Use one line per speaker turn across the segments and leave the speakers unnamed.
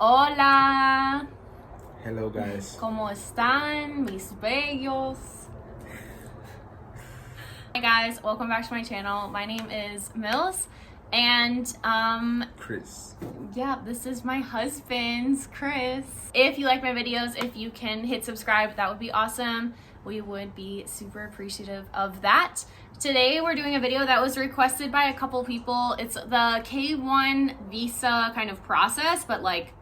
Hola.
Hello guys.
¿Cómo están, mis bellos? Hi guys, welcome back to my channel. My name is Mills, and
Chris.
yeah, this is my husband's Chris. If you like my videos, if you can hit subscribe, that would be awesome. We would be super appreciative of that. Today we're doing a video that was requested by a couple people. It's the K-1 visa kind of process, but like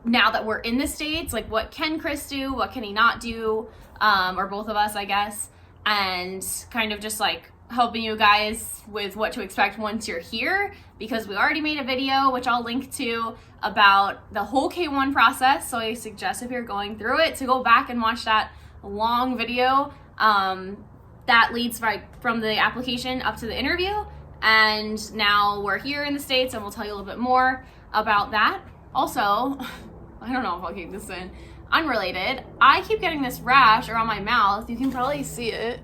now that we're in the States, like what can Chris do, what can he not do, or both of us, I guess, and kind of just like helping you guys with what to expect once you're here, because we already made a video, which I'll link to, about the whole K-1 process. So I suggest if you're going through it to go back and watch that long video that leads right from the application up to the interview. And now we're here in the States, and we'll tell you a little bit more about that. Also, I don't know if I'll keep this in. Unrelated, I keep getting this rash around my mouth. You can probably see it.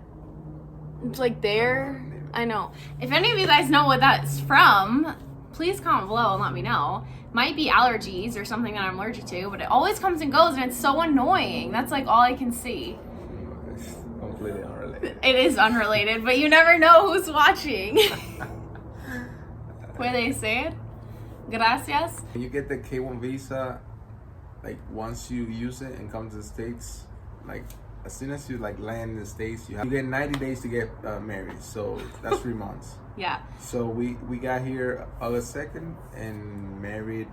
It's like there. I know. If any of you guys know what that's from, please comment below and let me know. Might be allergies or something that I'm allergic to, but it always comes and goes, and it's so annoying. That's like all I can see.
It's completely unrelated.
It is unrelated, but you never know who's watching. Where they say it? Gracias.
When you get the K-1 visa, like once you use it and come to the States, like as soon as you like land in the States, you get 90 days to get married. So that's 3 months.
Yeah.
So we got here August 2nd and married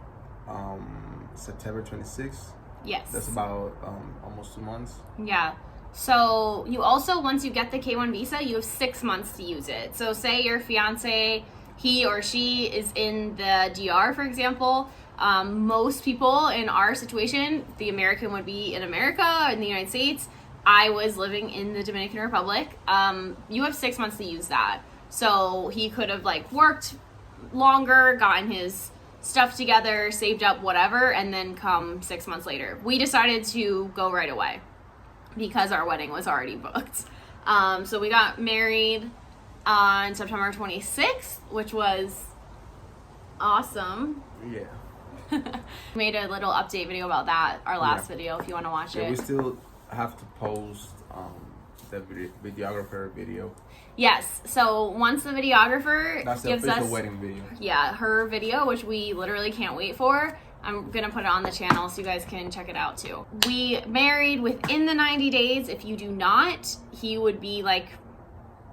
September 26th.
Yes.
That's about almost 2 months.
Yeah. So you also, once you get the K-1 visa, you have 6 months to use it. So say your fiance, he or she is in the DR, for example. Most people in our situation, the American would be in America, in the United States. I was living in the Dominican Republic. You have 6 months to use that. So he could have like worked longer, gotten his stuff together, saved up, whatever, and then come 6 months later. We decided to go right away because our wedding was already booked. So we got married on September 26th, which was awesome.
Yeah.
Made a little update video about that, our last video, if you want to watch it.
We still have to post the videographer video.
Yes, so once the videographer
That's the
gives
official
us
wedding video.
Yeah, her video, which we literally can't wait for. I'm gonna put it on the channel so you guys can check it out too. We married within the 90 days. If you do not, he would be like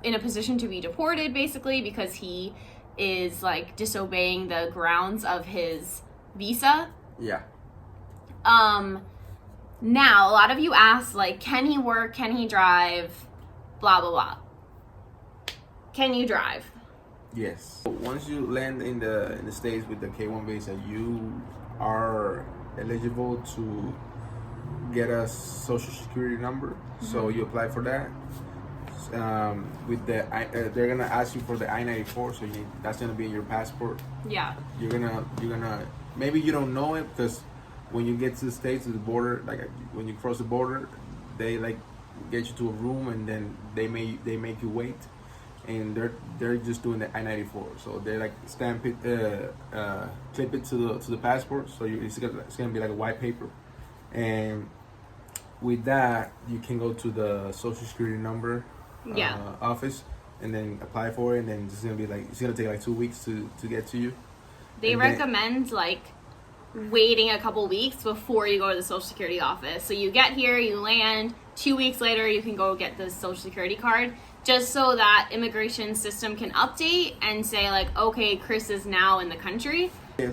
in a position to be deported, basically, because he is like disobeying the grounds of his visa.
Yeah.
Now a lot of you ask, like, can he work, can he drive, blah blah blah. Can you drive?
Yes. Once you land in the States with the K-1 visa, you are eligible to get a social security number. Mm-hmm. So you apply for that. With the they're gonna ask you for the I-94, so that's gonna be in your passport.
Yeah.
You're gonna maybe you don't know it, because when you get to the States, to the border, like when you cross the border, they like get you to a room, and then they make you wait, and they're just doing the I-94. So they like stamp it, clip it to the passport. So it's gonna be like a white paper, and with that you can go to the social security number office and then apply for it, and then it's gonna take like 2 weeks to get to you.
They recommend like waiting a couple weeks before you go to the social security office. So you get here, you land, 2 weeks later you can go get the social security card, just so that immigration system can update and say like, okay, Chris is now in the country.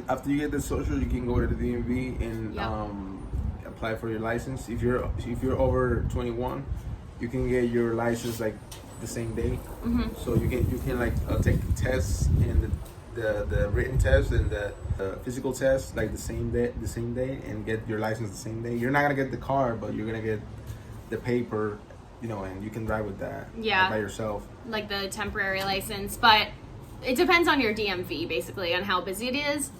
After you get the social, you can go to the DMV and apply for your license. If you're over 21, you can get your license like the same day. Mm-hmm. So you can like take the tests and the written test and the physical test like the same day, and get your license the same day. You're not gonna get the car, but you're gonna get the paper, and you can drive with that by yourself, like
the temporary license. But it depends on your DMV, basically, on how busy it is.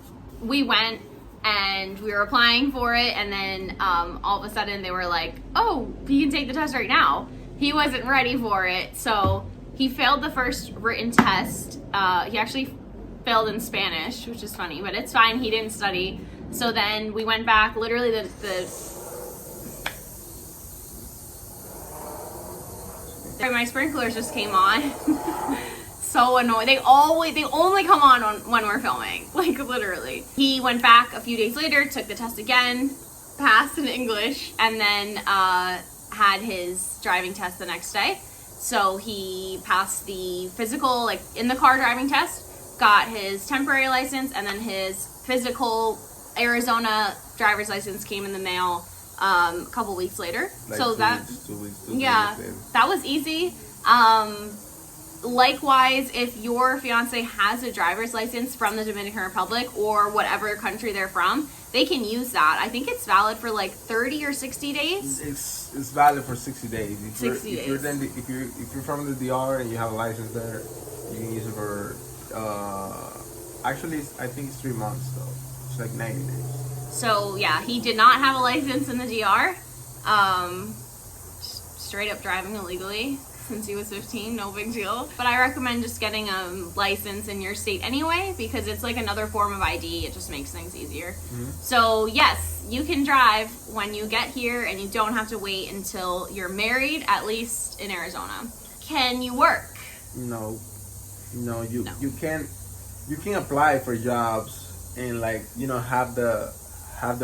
We went and we were applying for it, and then all of a sudden they were like, oh, you can take the test right now. He wasn't ready for it, so he failed the first written test. He actually failed in Spanish, which is funny, but it's fine. He didn't study. So then we went back, literally my sprinklers just came on. So annoying. They only come on when we're filming, like literally. He went back a few days later, took the test again, passed in English, and then had his driving test the next day. So he passed the physical, like in the car driving test, got his temporary license, and then his physical Arizona driver's license came in the mail a couple weeks later.
Like
so
two weeks
yeah,
later.
that was easy. Likewise, if your fiance has a driver's license from the Dominican Republic or whatever country they're from, they can use that. I think it's valid for like 30 or 60 days.
It's valid for 60 days. If
60
you're,
days.
If you're from the DR and you have a license there, you can use it for. Actually, I think it's 3 months though. It's like 90 days.
So yeah, he did not have a license in the DR. Straight up driving illegally. Since he was 15, no big deal. But I recommend just getting a license in your state anyway, because it's like another form of ID. It just makes things easier. Mm-hmm. So yes, you can drive when you get here, and you don't have to wait until you're married, at least in Arizona. Can you work?
No, you can't. You can apply for jobs and like have the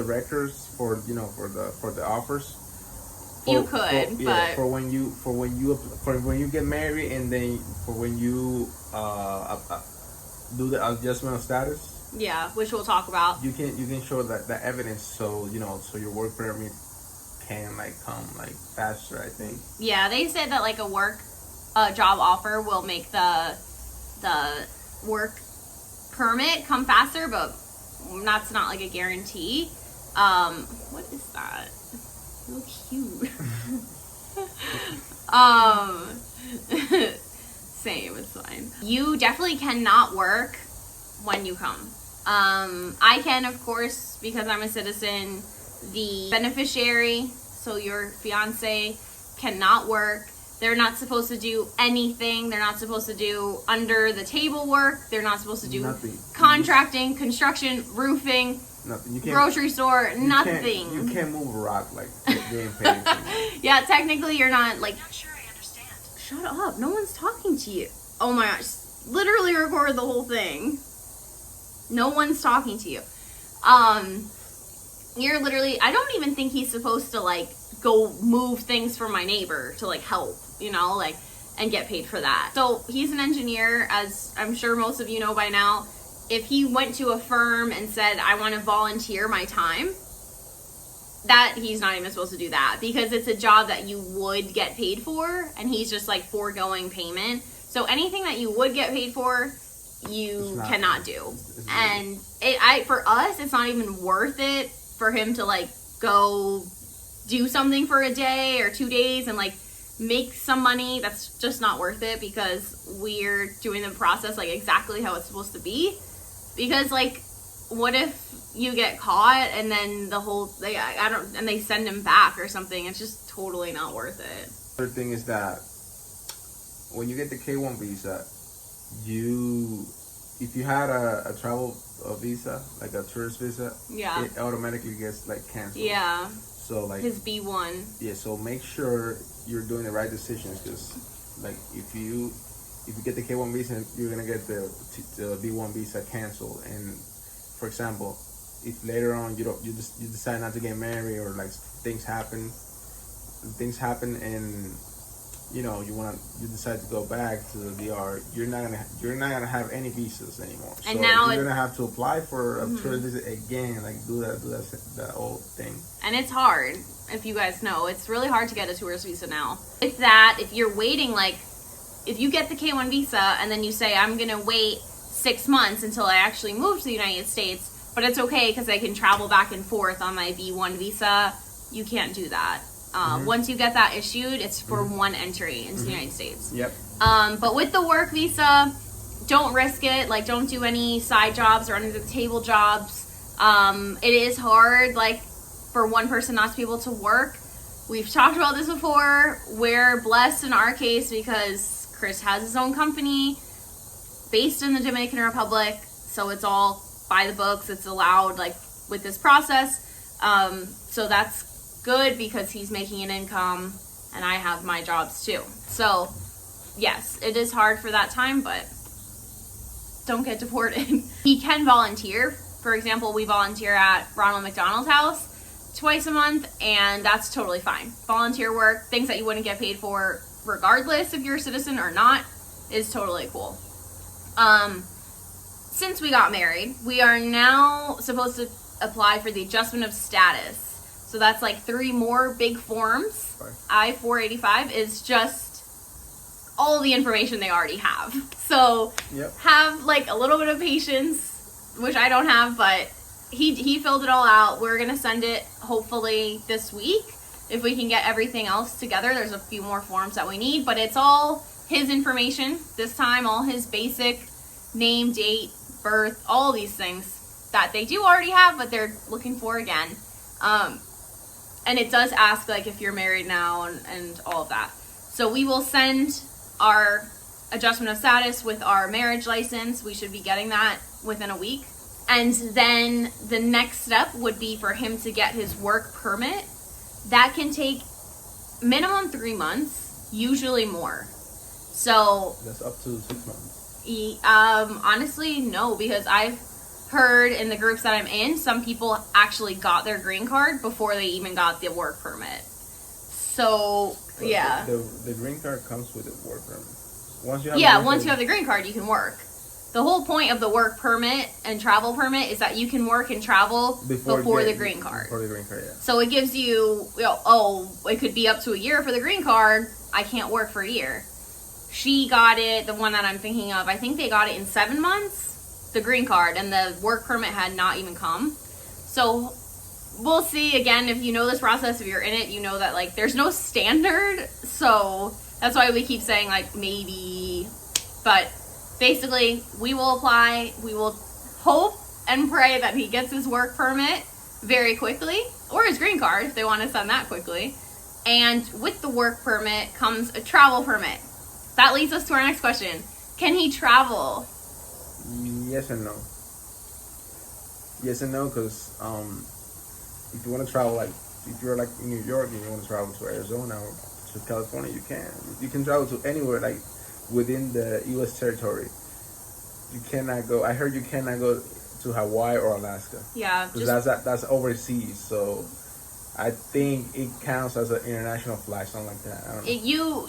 records for for the offers.
You could, but
for when you get married, and then for when you do the adjustment of status.
Yeah, which we'll talk about.
You can show that evidence, so so your work permit can come faster, I think.
Yeah, they said that like a job offer will make the work permit come faster, but that's not like a guarantee. What is that? So cute. Same, it's fine. You definitely cannot work when you come. I can, of course, because I'm a citizen. The beneficiary, so your fiance, cannot work. They're not supposed to do anything. They're not supposed to do under the table work. They're not supposed to do nothing. Contracting, construction, roofing.
Nothing. You can't,
grocery store, nothing.
You can't move a rock getting paid.
Yeah, technically you're not like. I'm not sure I understand. Shut up! No one's talking to you. Oh my gosh! Literally record the whole thing. No one's talking to you. You're literally. I don't even think he's supposed to go move things for my neighbor to help. And get paid for that. So he's an engineer, as I'm sure most of you know by now. If he went to a firm and said, I want to volunteer my time, that he's not even supposed to do that, because it's a job that you would get paid for, and he's just foregoing payment. So anything that you would get paid for, you cannot do. And for us, it's not even worth it for him to go do something for a day or 2 days and make some money. That's just not worth it, because we're doing the process exactly how it's supposed to be. Because what if you get caught and then and they send him back or something? It's just totally not worth it.
The other thing is that when you get the K-1 visa, if you had a travel visa, like a tourist visa,
yeah,
it automatically gets canceled.
Yeah.
So
his B1.
Yeah. So make sure you're doing the right decisions, because if you get the K-1 visa, you're gonna get the B1 visa canceled. And for example, if later on you decide not to get married, or things happen, and you decide to go back to the DR, you're not gonna have any visas anymore.
And
so
now
you're gonna have to apply for a tourist visa again, do that old thing.
And it's hard. If you guys know, it's really hard to get a tourist visa now. It's that if you're waiting, if you get the K-1 visa and then you say, I'm gonna wait 6 months until I actually move to the United States, but it's okay because I can travel back and forth on my B1 visa, you can't do that. Once you get that issued, it's for one entry into the United States.
Yep.
But with the work visa, don't risk it. Don't do any side jobs or under the table jobs. It is hard, for one person not to be able to work. We've talked about this before. We're blessed in our case because Chris has his own company based in the Dominican Republic, so it's all by the books. It's allowed, with this process. So that's good because he's making an income and I have my jobs too. So yes, it is hard for that time, but don't get deported. He can volunteer. For example, we volunteer at Ronald McDonald's house twice a month, and that's totally fine. Volunteer work, things that you wouldn't get paid for regardless if you're a citizen or not, is totally cool. Since we got married, we are now supposed to apply for the adjustment of status. So that's like 3 more big forms. I-485 is just all the information they already have. So have like a little bit of patience, which I don't have, but he filled it all out. We're going to send it hopefully this week if we can get everything else together. There's a few more forms that we need, but it's all his information this time, all his basic name, date, birth, all these things that they do already have, but they're looking for again. And it does ask like if you're married now and all of that. So we will send our adjustment of status with our marriage license. We should be getting that within a week. And then the next step would be for him to get his work permit. That can take minimum 3 months, usually more. So
that's up to 6 months.
Honestly, no, because I've heard in the groups that I'm in, some people actually got their green card before they even got the work permit. So yeah,
the green card comes with the work permit. Once you have
the green card, you can work. The whole point of the work permit and travel permit is that you can work and travel before the green card.
Before the green card, yeah.
So it gives you, it could be up to a year for the green card. I can't work for a year. She got it, the one that I'm thinking of, I think they got it in 7 months, the green card, and the work permit had not even come. So we'll see. Again, if you know this process, if you're in it, you know that like there's no standard. So that's why we keep saying like maybe, but basically, we will apply. We will hope and pray that he gets his work permit very quickly, or his green card if they want to send that quickly. And with the work permit comes a travel permit. That leads us to our next question. Can he travel?
Yes and no. Yes and no, because if you want to travel, like if you're like in New York and you want to travel to Arizona or to California, you can. You can travel to anywhere, like within the U.S. territory. You cannot go. I heard you cannot go to Hawaii or Alaska.
Yeah,
because that's overseas. So I think it counts as an international flight, something like that. I don't know.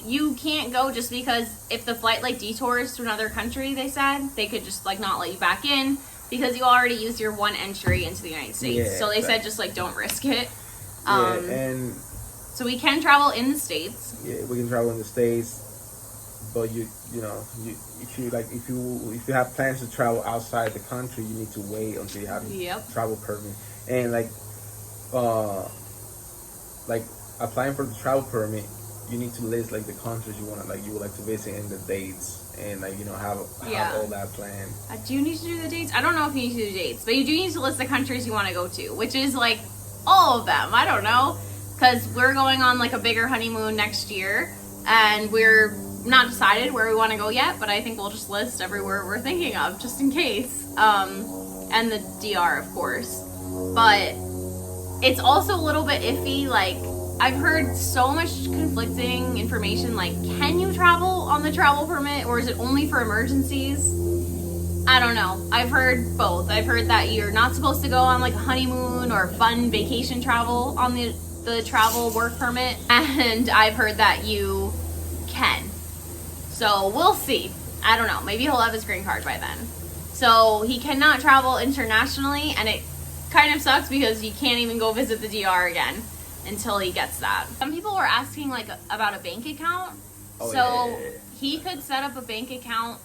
You can't go just because if the flight like detours to another country, they said they could just like not let you back in because you already used your one entry into the United States.
Yeah,
so they said just like don't risk it.
And
so we can travel in the States.
Yeah, we can travel in the States. But if you have plans to travel outside the country, you need to wait until you have a travel permit. And like applying for the travel permit, you need to list like the countries you would like to visit and the dates, and have all that planned.
Do you need to do the dates? I don't know if you need to do dates, but you do need to list the countries you want to go to, which is like all of them. I don't know, because we're going on like a bigger honeymoon next year, and we're not decided where we want to go yet, but I think we'll just list everywhere we're thinking of just in case. And the DR, of course. But it's also a little bit iffy. Like, I've heard so much conflicting information. Like, can you travel on the travel permit, or is it only for emergencies? I don't know. I've heard both. I've heard that you're not supposed to go on like a honeymoon or fun vacation travel on the travel work permit. And I've heard that you can. So we'll see. I don't know. Maybe he'll have his green card by then. So he cannot travel internationally, and it kind of sucks because you can't even go visit the DR again until he gets that. Some people were asking like about a bank account. He could set up a bank account.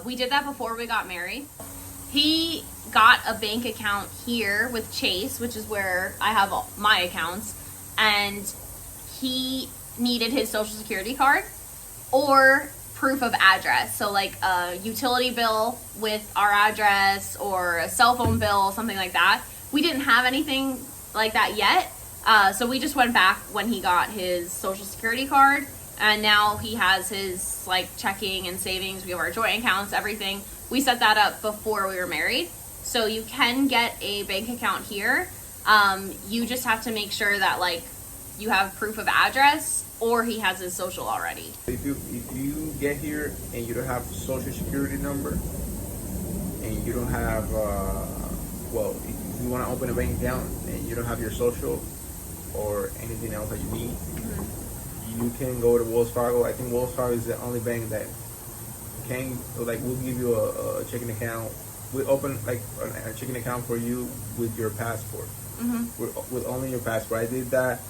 We did that before we got married. He got a bank account here with Chase, which is where I have all my accounts, and he needed his social security card or proof of address. So like a utility bill with our address or a cell phone bill, something like that. We didn't have anything like that yet. So we just went back when he got his social security card, and now he has his like checking and savings. We have our joint accounts, everything. We set that up before we were married. So you can get a bank account here. You just have to make sure that like you have proof of address or he has his social already.
If you get here and you don't have social security number and you don't have well, if you want to open a bank account and you don't have your social or anything else that you need, you can go to Wells Fargo. I think Wells Fargo is the only bank that can, like, we'll give you a checking account. We open like a checking account for you with your passport. With only your passport. I did that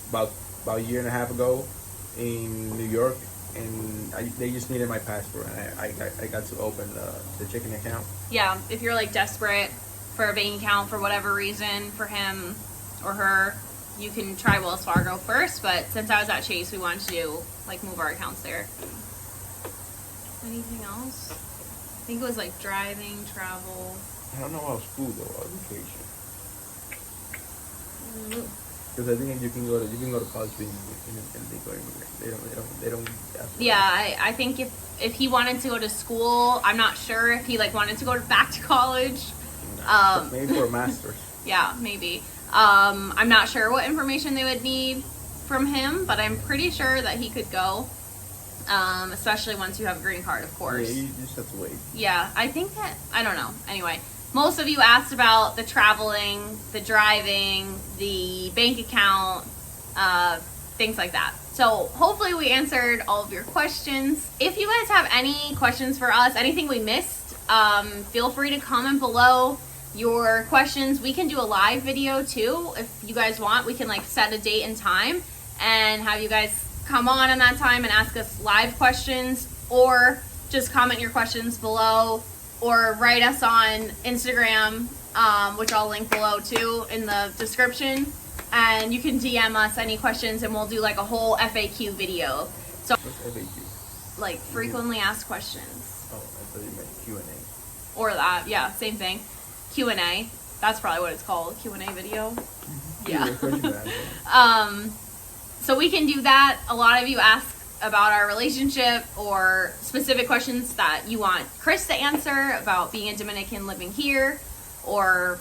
about a year and a half ago in New York, and they just needed my passport, and I got to open the checking account.
Yeah, if you're like desperate for a bank account for whatever reason for him or her, you can try Wells Fargo first, but since I was at Chase, we wanted to like move our accounts there. Anything else? I think it was like driving, travel.
I don't know about school though, or vacation. Because I think you can go to college being they don't.
Yeah, I think if he wanted to go to school, I'm not sure if he like wanted to go back to college.
Maybe for a master's.
Yeah, maybe. I'm not sure what information they would need from him, but I'm pretty sure that he could go. Especially once you have a green card, of course.
Yeah, you just have to wait.
Yeah, I think that, I don't know. Anyway, most of you asked about the traveling, the driving, the bank account, things like that. So hopefully we answered all of your questions. If you guys have any questions for us, anything we missed, feel free to comment below your questions. We can do a live video too if you guys want. We can like set a date and time and have you guys come on in that time and ask us live questions, or just comment your questions below, or write us on Instagram, which I'll link below too in the description, and you can DM us any questions and we'll do like a whole FAQ video. So
what's FAQ?
Like frequently asked questions.
Oh, I thought you meant Q&A.
Or that, yeah, same thing. Q&A. That's probably what it's called, Q&A video. Yeah. So we can do that. A lot of you ask about our relationship or specific questions that you want Chris to answer about being a Dominican living here, or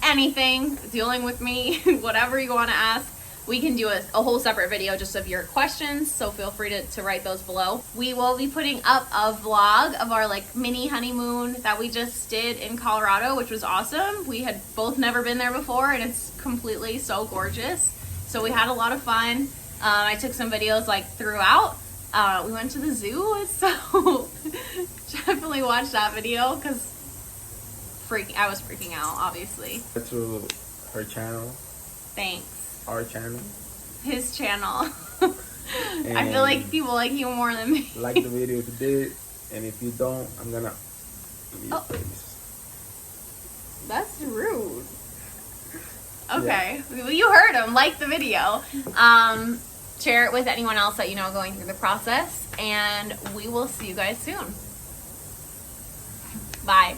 anything, dealing with me, whatever you want to ask. We can do a whole separate video just of your questions, so feel free to write those below. We will be putting up a vlog of our like mini honeymoon that we just did in Colorado, which was awesome. We had both never been there before, and it's completely so gorgeous. So we had a lot of fun. I took some videos like throughout. We went to the zoo, so definitely watch that video because I was freaking out, obviously.
To her channel.
Thanks.
Our channel.
His channel. I feel like people like you more than me.
Like the video if you did, and if you don't, I'm gonna give you your face.
That's rude. Okay, well, you heard him. Like the video. Share it with anyone else that you know going through the process, and we will see you guys soon. Bye.